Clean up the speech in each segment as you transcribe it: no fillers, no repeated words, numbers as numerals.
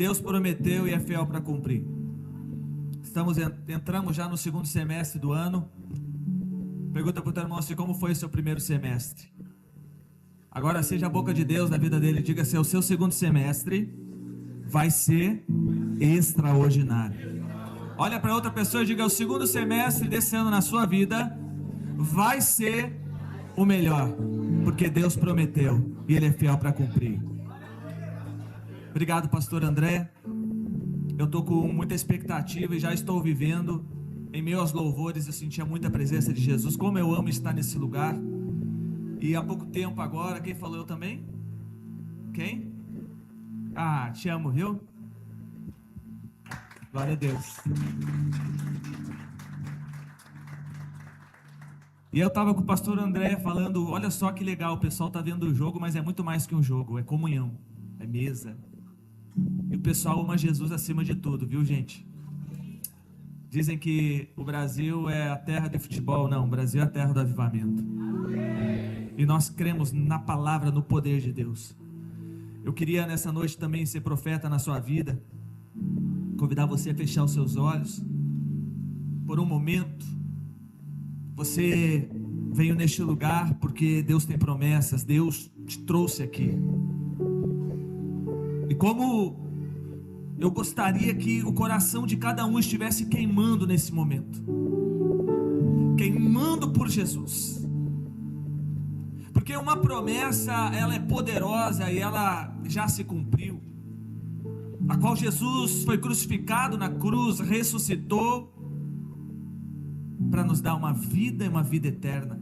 Deus prometeu e é fiel para cumprir. Entramos já no segundo semestre do ano. Pergunta para o teu irmão assim: como foi o seu primeiro semestre? Agora seja a boca de Deus na vida dele. Diga assim: o seu segundo semestre vai ser extraordinário. Olha para outra pessoa e diga: o segundo semestre desse ano na sua vida vai ser o melhor, porque Deus prometeu e Ele é fiel para cumprir. Obrigado, pastor André. Eu estou com muita expectativa e já estou vivendo. Em meio aos louvores eu sentia muita presença de Jesus. Como eu amo estar nesse lugar. E há pouco tempo agora, quem falou? Eu também? Quem? Ah, te amo, viu? Glória a Deus. E eu estava com o pastor André falando: olha só que legal, o pessoal está vendo o jogo, mas é muito mais que um jogo, é comunhão, é mesa. E o pessoal ama Jesus acima de tudo, viu, gente? Dizem que o Brasil é a terra de futebol. Não, o Brasil é a terra do avivamento. E nós cremos na palavra, no poder de Deus. Eu queria nessa noite também ser profeta na sua vida. Convidar você a fechar os seus olhos. Por um momento. Você veio neste lugar porque Deus tem promessas. Deus te trouxe aqui. E como eu gostaria que o coração de cada um estivesse queimando nesse momento. Queimando por Jesus. Porque uma promessa, ela é poderosa e ela já se cumpriu. A qual Jesus foi crucificado na cruz, ressuscitou para nos dar uma vida e uma vida eterna.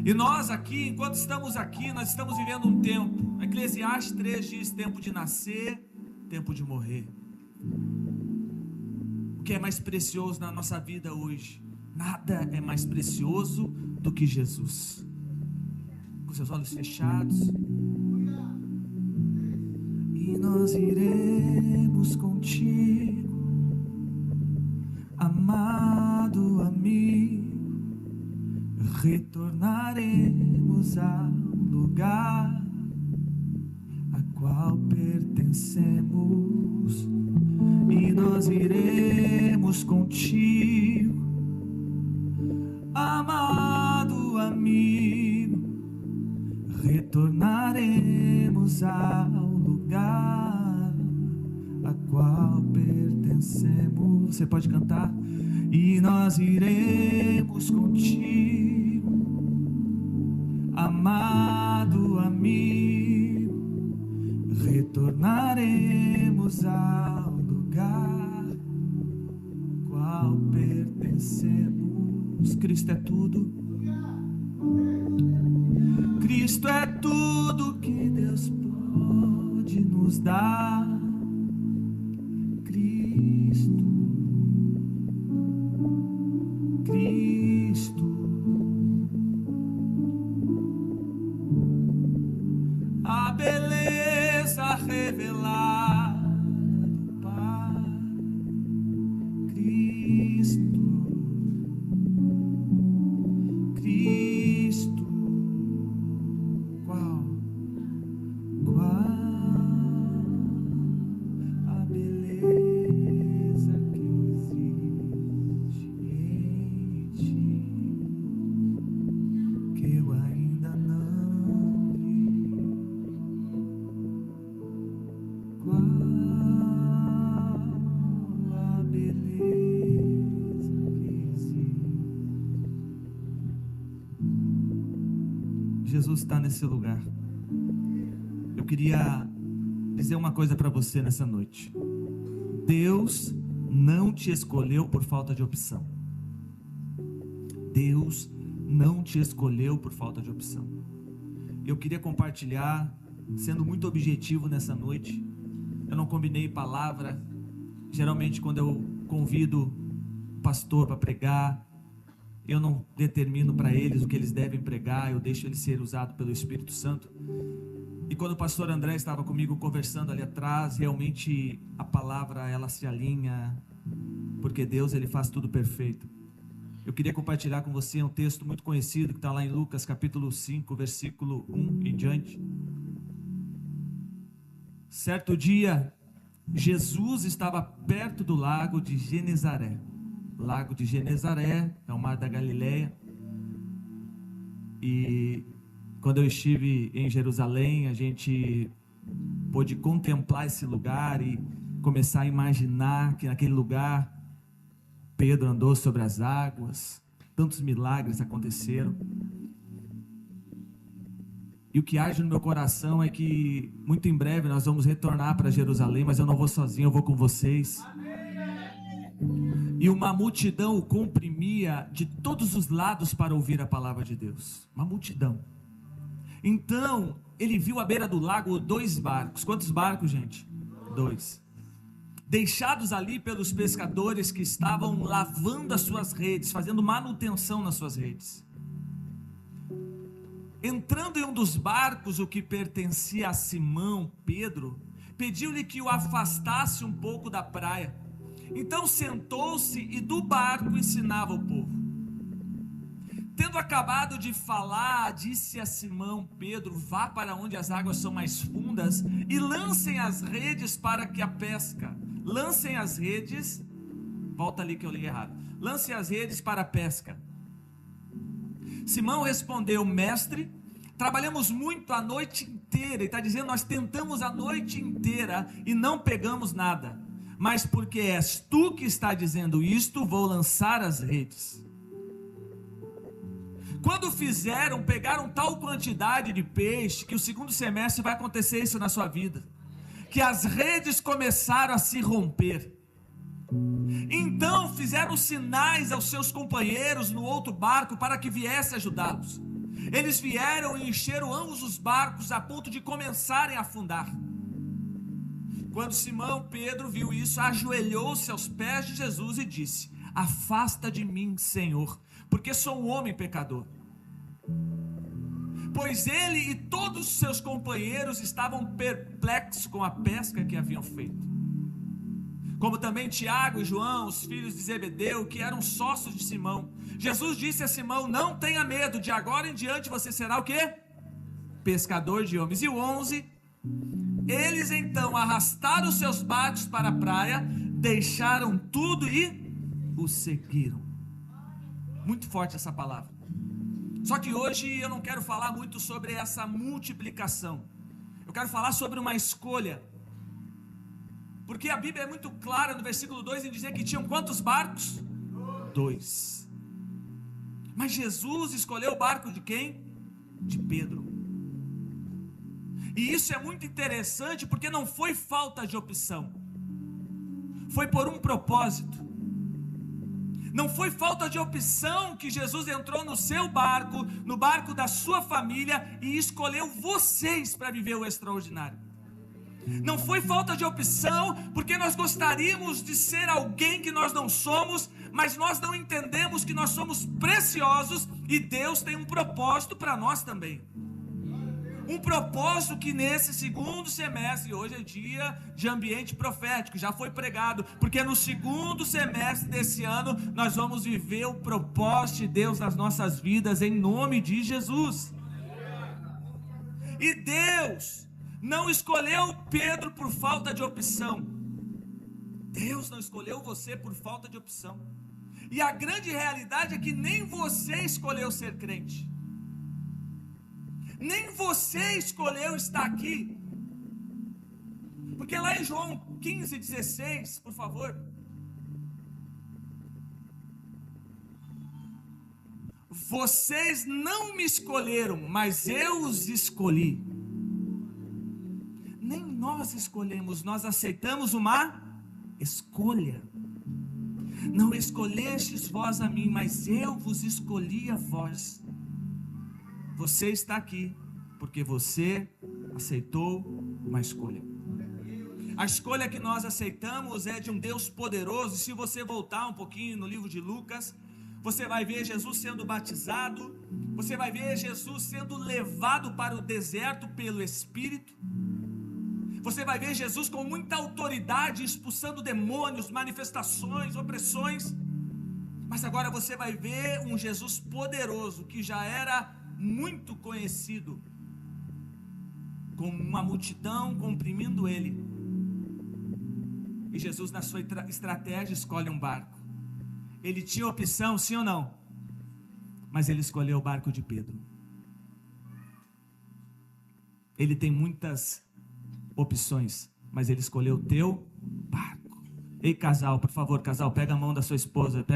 E nós aqui, enquanto estamos aqui, nós estamos vivendo um tempo. Eclesiastes 3 diz: tempo de nascer, tempo de morrer. O que é mais precioso na nossa vida hoje? Nada é mais precioso do que Jesus. Com seus olhos fechados. E nós iremos contigo, amado amigo. Retornaremos ao lugar a qual pertencemos. E nós iremos contigo, amado amigo. Retornaremos ao lugar a qual pertencemos. Você pode cantar? E nós iremos contigo, amado amigo. Retornaremos ao lugar qual pertencemos. Cristo é tudo. Cristo é tudo que Deus pode nos dar. Cristo, Cristo, a beleza revelada do Pai. Cristo, Cristo, qual a beleza que existe em ti, que eu ainda não vi. Qual a beleza que existe. Jesus está nesse lugar. Eu queria dizer uma coisa para você nessa noite. Deus não te escolheu por falta de opção. Deus não te escolheu por falta de opção. Eu queria compartilhar, sendo muito objetivo nessa noite. Eu não combinei palavra. Geralmente quando eu convido o pastor para pregar, eu não determino para eles o que eles devem pregar. Eu deixo eles ser usados pelo Espírito Santo. E quando o pastor André estava comigo conversando ali atrás, realmente a palavra ela se alinha, porque Deus ele faz tudo perfeito. Eu queria compartilhar com você um texto muito conhecido que está lá em Lucas capítulo 5, versículo 1 em diante. Certo dia, Jesus estava perto do lago de Genezaré. Lago de Genezaré é o mar da Galileia. E quando eu estive em Jerusalém, a gente pôde contemplar esse lugar e começar a imaginar que naquele lugar Pedro andou sobre as águas, tantos milagres aconteceram. E o que age no meu coração é que muito em breve nós vamos retornar para Jerusalém, mas eu não vou sozinho, eu vou com vocês. E uma multidão o comprimia de todos os lados para ouvir a palavra de Deus. Uma multidão. Então, ele viu à beira do lago 2 barcos. Quantos barcos, gente? 2. Deixados ali pelos pescadores que estavam lavando as suas redes, fazendo manutenção nas suas redes. Entrando em um dos barcos, o que pertencia a Simão, Pedro, pediu-lhe que o afastasse um pouco da praia. Então sentou-se e do barco ensinava o povo. Tendo acabado de falar, disse a Simão Pedro: vá para onde as águas são mais fundas e lancem as redes para que a pesca. Lancem as redes, volta ali que eu li errado. Lancem as redes para a pesca. Simão respondeu: mestre, trabalhamos muito a noite inteira. Ele está dizendo: nós tentamos a noite inteira e não pegamos nada. Mas porque és tu que está dizendo isto, vou lançar as redes. Quando fizeram, pegaram tal quantidade de peixe, que o segundo semestre vai acontecer isso na sua vida, que as redes começaram a se romper. Então fizeram sinais aos seus companheiros no outro barco para que viesse ajudá-los. Eles vieram e encheram ambos os barcos a ponto de começarem a afundar. Quando Simão Pedro viu isso, ajoelhou-se aos pés de Jesus e disse: afasta de mim, Senhor, porque sou um homem pecador. Pois ele e todos os seus companheiros estavam perplexos com a pesca que haviam feito. Como também Tiago e João, os filhos de Zebedeu, que eram sócios de Simão. Jesus disse a Simão: não tenha medo, de agora em diante você será o quê? Pescador de homens. E o 11, eles então arrastaram os seus barcos para a praia, deixaram tudo e o seguiram. Muito forte essa palavra. Só que hoje eu não quero falar muito sobre essa multiplicação. Eu quero falar sobre uma escolha. Porque a Bíblia é muito clara no versículo 2 em dizer que tinham quantos barcos? 2. Mas Jesus escolheu o barco de quem? De Pedro. E isso é muito interessante porque não foi falta de opção. Foi por um propósito. Não foi falta de opção que Jesus entrou no seu barco, no barco da sua família e escolheu vocês para viver o extraordinário. Não foi falta de opção, porque nós gostaríamos de ser alguém que nós não somos, mas nós não entendemos que nós somos preciosos e Deus tem um propósito para nós também. Um propósito que nesse segundo semestre, hoje é dia de ambiente profético, já foi pregado, porque no segundo semestre desse ano, nós vamos viver o propósito de Deus nas nossas vidas, em nome de Jesus. E Deus não escolheu Pedro por falta de opção. Deus não escolheu você por falta de opção. E a grande realidade é que nem você escolheu ser crente. Nem você escolheu estar aqui. Porque lá em João 15:16, por favor. Vocês não me escolheram, mas eu os escolhi. Nem nós escolhemos, nós aceitamos uma escolha. Não escolhestes vós a mim, mas eu vos escolhi a vós. Você está aqui porque você aceitou uma escolha. A escolha que nós aceitamos é de um Deus poderoso. E se você voltar um pouquinho no livro de Lucas, você vai ver Jesus sendo batizado, você vai ver Jesus sendo levado para o deserto pelo Espírito. Você vai ver Jesus com muita autoridade, expulsando demônios, manifestações, opressões. Mas agora você vai ver um Jesus poderoso, que já era muito conhecido com uma multidão comprimindo ele. E Jesus, na sua estratégia, escolhe um barco. Ele tinha opção, sim ou não? Mas ele escolheu o barco de Pedro. Ele tem muitas opções, mas ele escolheu o teu barco. Ei, casal, por favor, casal, pega a mão da sua esposa,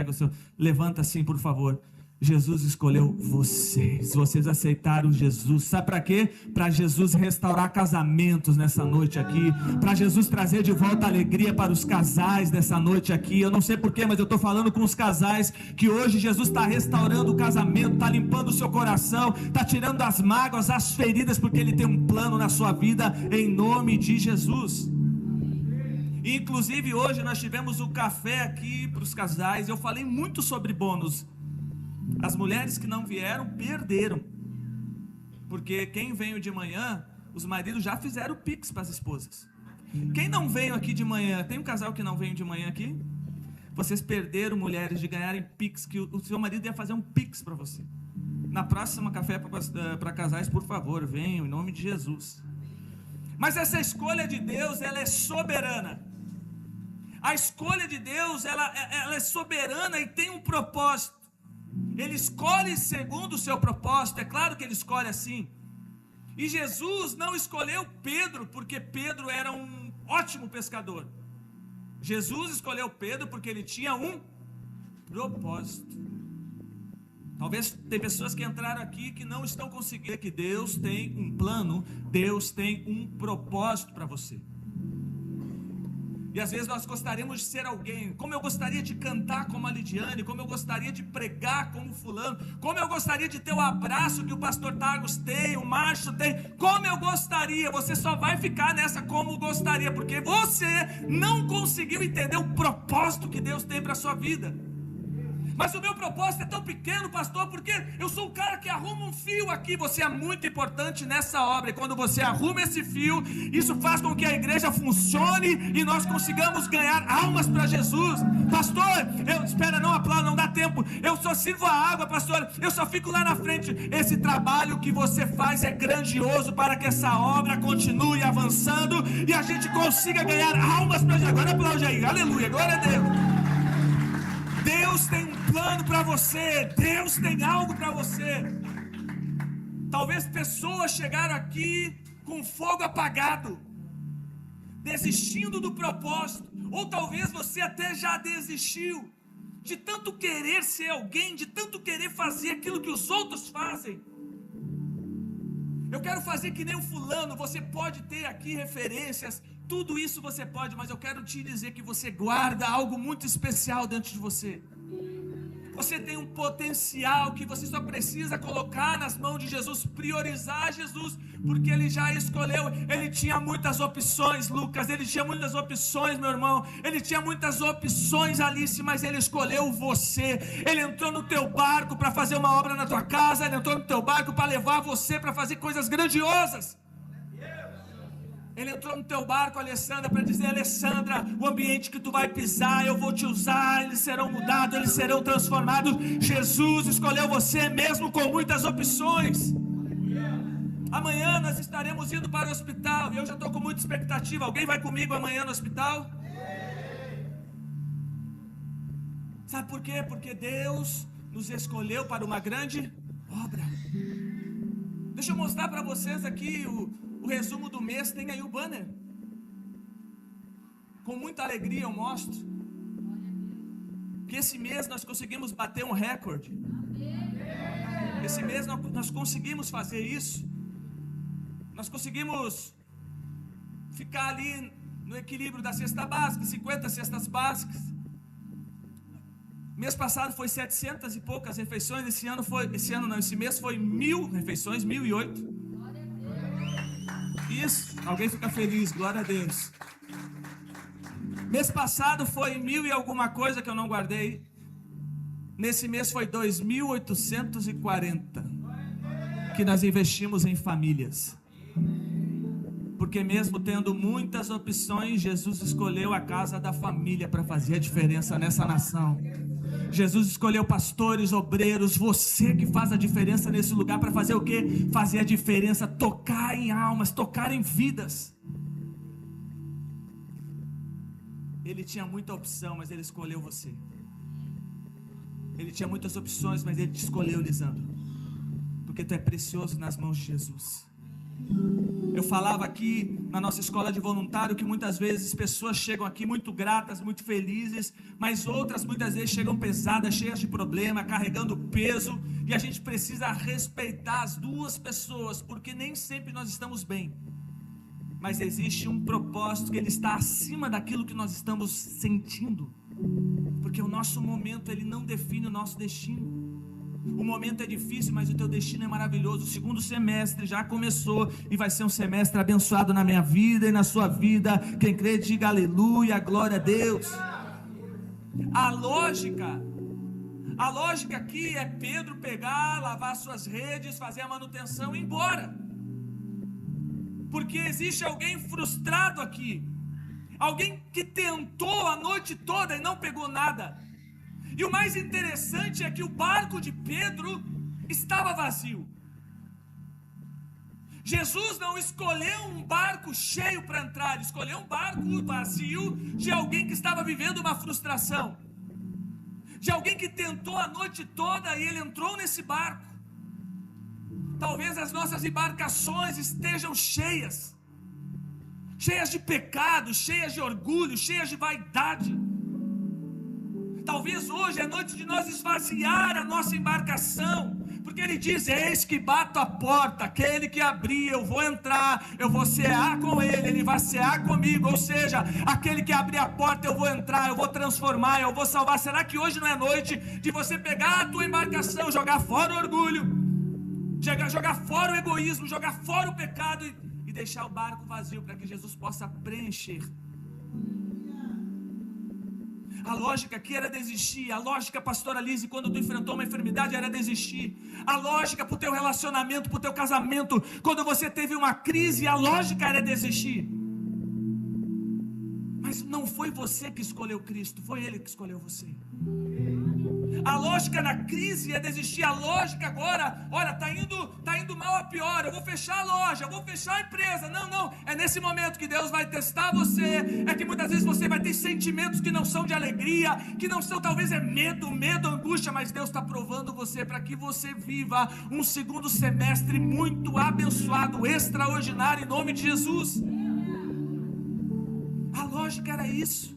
levanta assim, por favor. Jesus escolheu vocês. Vocês aceitaram Jesus. Sabe para quê? Para Jesus restaurar casamentos nessa noite aqui. Para Jesus trazer de volta alegria para os casais nessa noite aqui. Eu não sei porquê, mas eu estou falando com os casais que hoje Jesus está restaurando o casamento, está limpando o seu coração, está tirando as mágoas, as feridas, porque Ele tem um plano na sua vida, em nome de Jesus. Inclusive hoje nós tivemos o café aqui para os casais. Eu falei muito sobre bônus. As mulheres que não vieram perderam, porque quem veio de manhã, os maridos já fizeram o pix para as esposas. Quem não veio aqui de manhã, tem um casal que não veio de manhã aqui? Vocês perderam, mulheres, de ganharem pix, que o seu marido ia fazer um pix para você. Na próxima café para casais, por favor, venham em nome de Jesus. Mas essa escolha de Deus, ela é soberana. A escolha de Deus, ela é soberana e tem um propósito. Ele escolhe segundo o seu propósito. É claro que ele escolhe assim. E Jesus não escolheu Pedro porque Pedro era um ótimo pescador. Jesus escolheu Pedro porque ele tinha um propósito. Talvez tem pessoas que entraram aqui que não estão conseguindo, que Deus tem um plano, Deus tem um propósito para você. E às vezes nós gostaríamos de ser alguém, como eu gostaria de cantar como a Lidiane, como eu gostaria de pregar como fulano, como eu gostaria de ter o abraço que o pastor Targos tem, o Márcio tem, como eu gostaria. Você só vai ficar nessa como gostaria, porque você não conseguiu entender o propósito que Deus tem para a sua vida. Mas o meu propósito é tão pequeno, pastor, porque eu sou o cara que arruma um fio aqui. Você é muito importante nessa obra. E quando você arruma esse fio, isso faz com que a igreja funcione e nós consigamos ganhar almas para Jesus. Pastor, espera, não aplauda, não dá tempo. Eu só sirvo a água, pastor. Eu só fico lá na frente. Esse trabalho que você faz é grandioso para que essa obra continue avançando e a gente consiga ganhar almas para Jesus. Agora aplaude aí. Aleluia, glória a Deus. Deus tem um plano para você, Deus tem algo para você. Talvez pessoas chegaram aqui com fogo apagado, desistindo do propósito, ou talvez você até já desistiu, de tanto querer ser alguém, de tanto querer fazer aquilo que os outros fazem. Eu quero fazer que nem o fulano. Você pode ter aqui referências, tudo isso você pode, mas eu quero te dizer que você guarda algo muito especial dentro de você. Você tem um potencial que você só precisa colocar nas mãos de Jesus, priorizar Jesus, porque Ele já escolheu. Ele tinha muitas opções, Lucas, Ele tinha muitas opções, meu irmão, Ele tinha muitas opções, Alice, mas Ele escolheu você. Ele entrou no teu barco para fazer uma obra na tua casa, Ele entrou no teu barco para levar você para fazer coisas grandiosas. Ele entrou no teu barco, Alessandra, para dizer: Alessandra, o ambiente que tu vai pisar, eu vou te usar, eles serão mudados, eles serão transformados. Jesus escolheu você mesmo com muitas opções. Amanhã nós estaremos indo para o hospital, e eu já estou com muita expectativa. Alguém vai comigo amanhã no hospital? Sabe por quê? Porque Deus nos escolheu para uma grande obra. Deixa eu mostrar para vocês aqui o resumo do mês. Tem aí o banner. Com muita alegria eu mostro que esse mês nós conseguimos bater um recorde. Esse mês nós conseguimos fazer isso. Nós conseguimos ficar ali no equilíbrio da cesta básica, 50 cestas básicas. Mês passado foi 700 e poucas refeições. Esse mês foi 1000 refeições, 1008. Isso, alguém fica feliz, glória a Deus. Mês passado foi 1000 e alguma coisa que eu não guardei. Nesse mês foi 2840 que nós investimos em famílias. Porque mesmo tendo muitas opções, Jesus escolheu a casa da família para fazer a diferença nessa nação. Jesus escolheu pastores, obreiros, você que faz a diferença nesse lugar para fazer o quê? Fazer a diferença, tocar em em almas, tocar em vidas. Ele tinha muita opção, mas ele escolheu você. Ele tinha muitas opções, mas ele te escolheu, Lisandro, porque tu é precioso nas mãos de Jesus. Eu falava aqui na nossa escola de voluntário que muitas vezes pessoas chegam aqui muito gratas, muito felizes, mas outras muitas vezes chegam pesadas, cheias de problema, carregando peso, e a gente precisa respeitar as duas pessoas, porque nem sempre nós estamos bem, mas existe um propósito que ele está acima daquilo que nós estamos sentindo, porque o nosso momento ele não define o nosso destino. O momento é difícil, mas o teu destino é maravilhoso. O segundo semestre já começou e vai ser um semestre abençoado na minha vida e na sua vida. Quem crê, diga aleluia, glória a Deus. A lógica aqui é Pedro pegar, lavar suas redes, fazer a manutenção e ir embora. Porque existe alguém frustrado aqui, alguém que tentou a noite toda e não pegou nada. E o mais interessante é que o barco de Pedro estava vazio. Jesus não escolheu um barco cheio para entrar, ele escolheu um barco vazio de alguém que estava vivendo uma frustração, de alguém que tentou a noite toda e ele entrou nesse barco. Talvez as nossas embarcações estejam cheias de pecado, cheias de orgulho, cheias de vaidade. Talvez hoje é noite de nós esvaziar a nossa embarcação, porque ele diz: eis que bato a porta, aquele que abrir eu vou entrar, eu vou cear com ele, ele vai cear comigo. Ou seja, aquele que abrir a porta eu vou entrar, eu vou transformar, eu vou salvar. Será que hoje não é noite de você pegar a tua embarcação, jogar fora o orgulho, jogar fora o egoísmo, jogar fora o pecado e deixar o barco vazio para que Jesus possa preencher? A lógica aqui era desistir. A lógica, pastora Lise, quando tu enfrentou uma enfermidade, era desistir. A lógica para o teu relacionamento, para o teu casamento, quando você teve uma crise, a lógica era desistir. Mas não foi você que escolheu Cristo, foi Ele que escolheu você. A lógica na crise é desistir. A lógica agora, olha, tá indo mal a pior, eu vou fechar a loja, eu vou fechar a empresa. Não, é nesse momento que Deus vai testar você. É que muitas vezes você vai ter sentimentos que não são de alegria, que não são, talvez é medo, angústia, mas Deus está provando você para que você viva um segundo semestre muito abençoado, extraordinário, em nome de Jesus. A lógica era isso,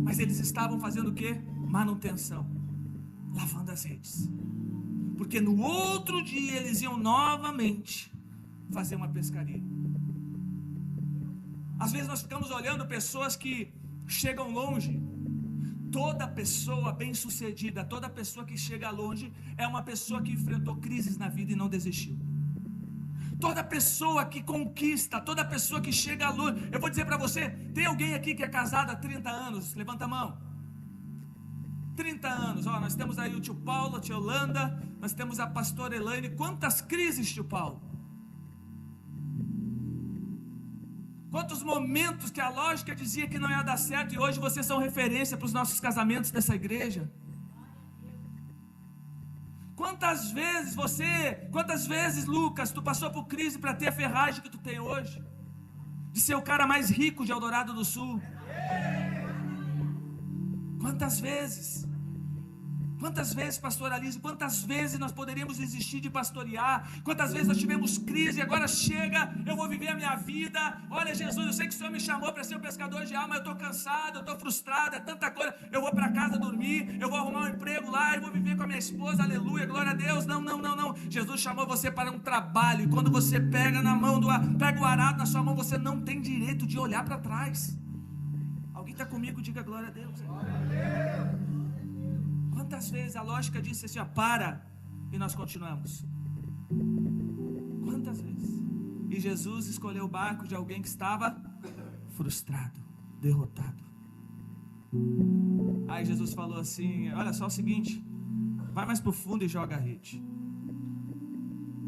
mas eles estavam fazendo o quê? Manutenção, lavando as redes, porque no outro dia eles iam novamente fazer uma pescaria. Às vezes nós ficamos olhando pessoas que chegam longe. Toda pessoa bem sucedida, toda pessoa que chega longe é uma pessoa que enfrentou crises na vida e não desistiu. Toda pessoa que conquista, toda pessoa que chega longe. Eu vou dizer para você, tem alguém aqui que é casado há 30 anos? Levanta a mão. 30 anos, nós temos aí o tio Paulo, a tia Yolanda, nós temos a pastora Elaine. Quantas crises, tio Paulo? Quantos momentos que a lógica dizia que não ia dar certo e hoje vocês são referência para os nossos casamentos dessa igreja? Quantas vezes, Lucas, tu passou por crise para ter a ferragem que tu tem hoje? De ser o cara mais rico de Eldorado do Sul? Quantas vezes? Quantas vezes, pastor Alice, quantas vezes nós poderíamos desistir de pastorear? Quantas vezes nós tivemos crise e agora chega, eu vou viver a minha vida. Olha, Jesus, eu sei que o Senhor me chamou para ser um pescador de alma, eu estou cansado, eu estou frustrado, é tanta coisa. Eu vou para casa dormir, eu vou arrumar um emprego lá, eu vou viver com a minha esposa, aleluia, glória a Deus. Não. Jesus chamou você para um trabalho, e quando você pega o arado na sua mão, você não tem direito de olhar para trás. Alguém está comigo? Diga glória a Deus. Glória a Deus. Quantas vezes a lógica disse assim, para, e nós continuamos? Quantas vezes? E Jesus escolheu o barco de alguém que estava frustrado, derrotado. Aí Jesus falou assim, olha só o seguinte, vai mais pro fundo e joga a rede.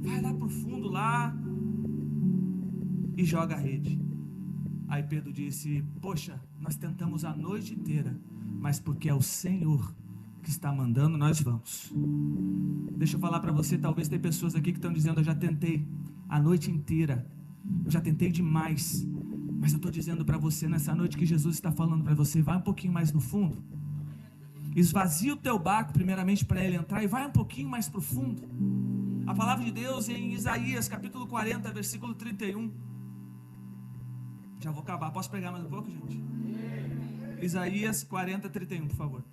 Vai lá pro fundo lá e joga a rede. Aí Pedro disse, poxa, nós tentamos a noite inteira, mas porque é o Senhor que está mandando, nós vamos. Deixa eu falar para você, talvez tem pessoas aqui que estão dizendo, eu já tentei a noite inteira, eu já tentei demais. Mas eu estou dizendo para você nessa noite que Jesus está falando para você, vai um pouquinho mais no fundo. Esvazia o teu barco primeiramente para ele entrar e vai um pouquinho mais para o fundo. A palavra de Deus em Isaías capítulo 40, versículo 31. Já vou acabar, posso pegar mais um pouco, gente? Isaías 40, 31, por favor.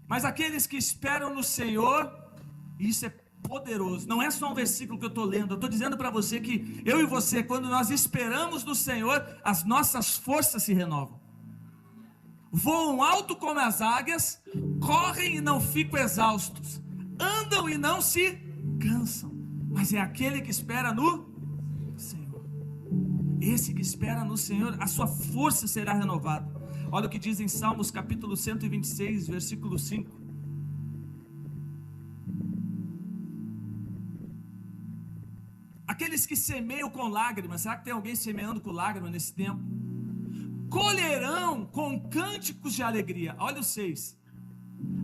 Mas aqueles que esperam no Senhor, isso é poderoso, não é só um versículo que eu estou lendo, eu estou dizendo para você que eu e você, quando nós esperamos no Senhor, as nossas forças se renovam, voam alto como as águias, correm e não ficam exaustos, andam e não se cansam, mas é aquele que espera no Senhor, esse que espera no Senhor, a sua força será renovada. Olha o que diz em Salmos capítulo 126, versículo 5. Aqueles que semeiam com lágrimas, será que tem alguém semeando com lágrimas nesse tempo? Colherão com cânticos de alegria. Olha o 6.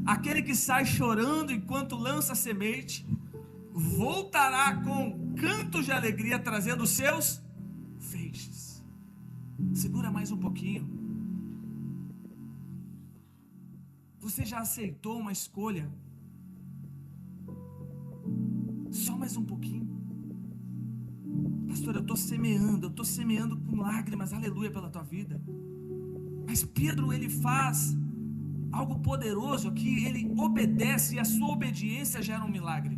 Aquele que sai chorando enquanto lança a semente, voltará com cantos de alegria, trazendo os seus feixes. Segura mais um pouquinho. Você já aceitou uma escolha? Só mais um pouquinho. Pastor, eu estou semeando com lágrimas, aleluia, pela tua vida. Mas Pedro, ele faz algo poderoso aqui, ele obedece e a sua obediência gera um milagre.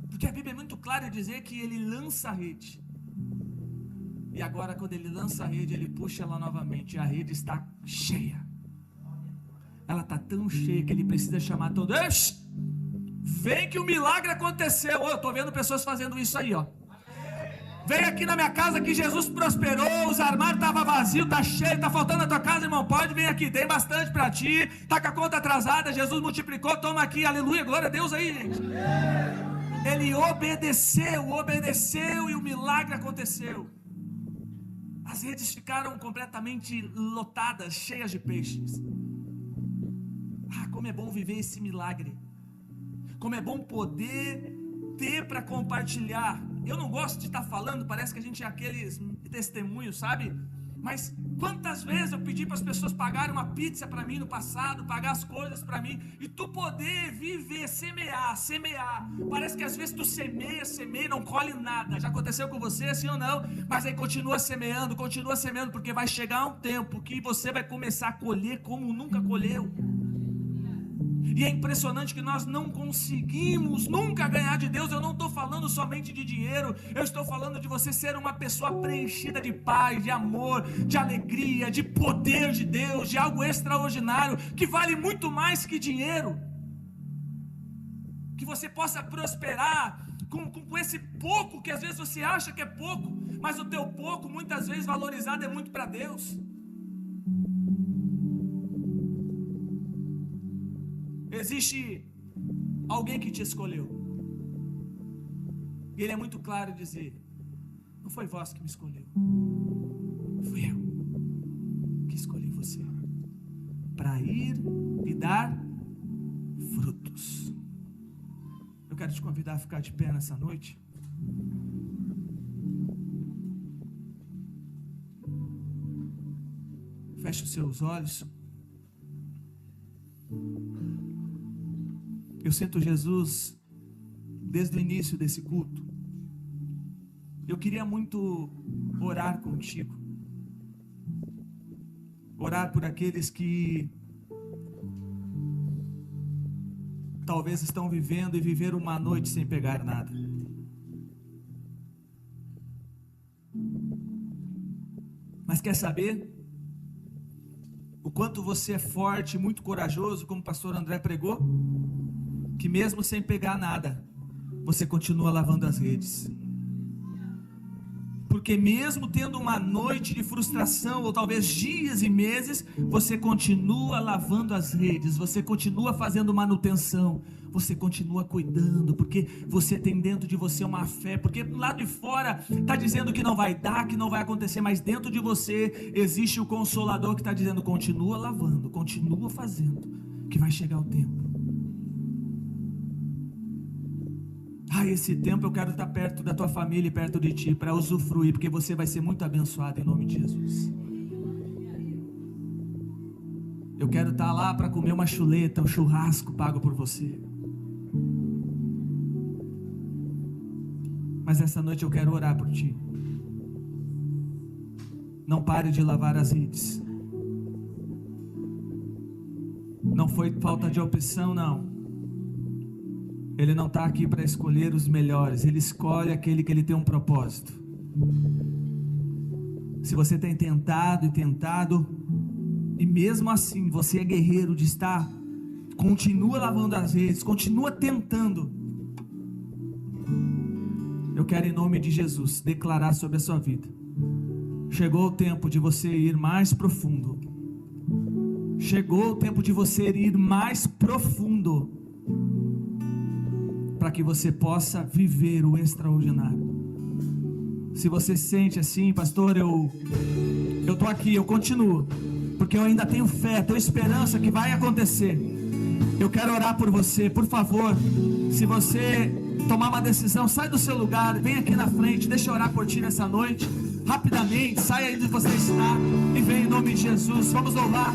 Porque a Bíblia é muito clara em dizer que ele lança a rede. E agora quando ele lança a rede, ele puxa ela novamente e a rede está cheia. Ela está tão cheia que ele precisa chamar todo. Vem que o milagre aconteceu. Eu estou vendo pessoas fazendo isso aí, ó. Vem aqui na minha casa que Jesus prosperou, os armários estavam vazios, está cheio, está faltando na tua casa, irmão, pode vir aqui, tem bastante para ti, está com a conta atrasada, Jesus multiplicou, toma aqui, aleluia, glória a Deus aí, gente. Ele obedeceu e o milagre aconteceu. As redes ficaram completamente lotadas, cheias de peixes. Como é bom viver esse milagre, como é bom poder ter para compartilhar. Eu não gosto de estar falando, parece que a gente é aqueles testemunhos, sabe? Mas quantas vezes eu pedi para as pessoas pagarem uma pizza para mim no passado, pagar as coisas para mim, e tu poder viver, semear, parece que às vezes tu semeia e não colhe nada. Já aconteceu com você, assim ou não? Mas aí continua semeando, porque vai chegar um tempo que você vai começar a colher como nunca colheu. E é impressionante que nós não conseguimos nunca ganhar de Deus. Eu não estou falando somente de dinheiro, eu estou falando de você ser uma pessoa preenchida de paz, de amor, de alegria, de poder de Deus, de algo extraordinário, que vale muito mais que dinheiro. Que você possa prosperar com esse pouco, que às vezes você acha que é pouco, mas o teu pouco muitas vezes valorizado é muito para Deus. Existe alguém que te escolheu, e ele é muito claro em dizer: não foi vós que me escolheu, fui eu que escolhi você para ir e dar frutos. Eu quero te convidar a ficar de pé nessa noite. Feche os seus olhos. Eu sinto Jesus desde o início desse culto. Eu queria muito orar contigo, orar por aqueles que talvez estão vivendo e viveram uma noite sem pegar nada. Mas quer saber? O quanto você é forte, muito corajoso, como o pastor André pregou, que mesmo sem pegar nada, você continua lavando as redes. Porque mesmo tendo uma noite de frustração, ou talvez dias e meses, você continua lavando as redes, você continua fazendo manutenção, você continua cuidando, porque você tem dentro de você uma fé, porque do lado de fora está dizendo que não vai dar, que não vai acontecer, mas dentro de você existe o Consolador que está dizendo: continua lavando, continua fazendo, que vai chegar o tempo. Pai, esse tempo eu quero estar perto da tua família e perto de ti, para usufruir, porque você vai ser muito abençoado em nome de Jesus. Eu quero estar lá para comer uma chuleta, um churrasco pago por você. Mas essa noite eu quero orar por ti. Não pare de lavar as redes. Não foi falta de opção, não. Ele não está aqui para escolher os melhores. Ele escolhe aquele que ele tem um propósito. Se você tem tentado, e mesmo assim você é guerreiro de estar, continua lavando as redes, continua tentando. Eu quero, em nome de Jesus, declarar sobre a sua vida: chegou o tempo de você ir mais profundo. Chegou o tempo de você ir mais profundo, para que você possa viver o extraordinário. Se você sente assim, pastor, eu estou aqui, eu continuo, porque eu ainda tenho fé, tenho esperança que vai acontecer. Eu quero orar por você, por favor. Se você tomar uma decisão, sai do seu lugar, vem aqui na frente, deixa eu orar por ti nessa noite. Rapidamente, sai aí onde você está e vem em nome de Jesus. Vamos louvar.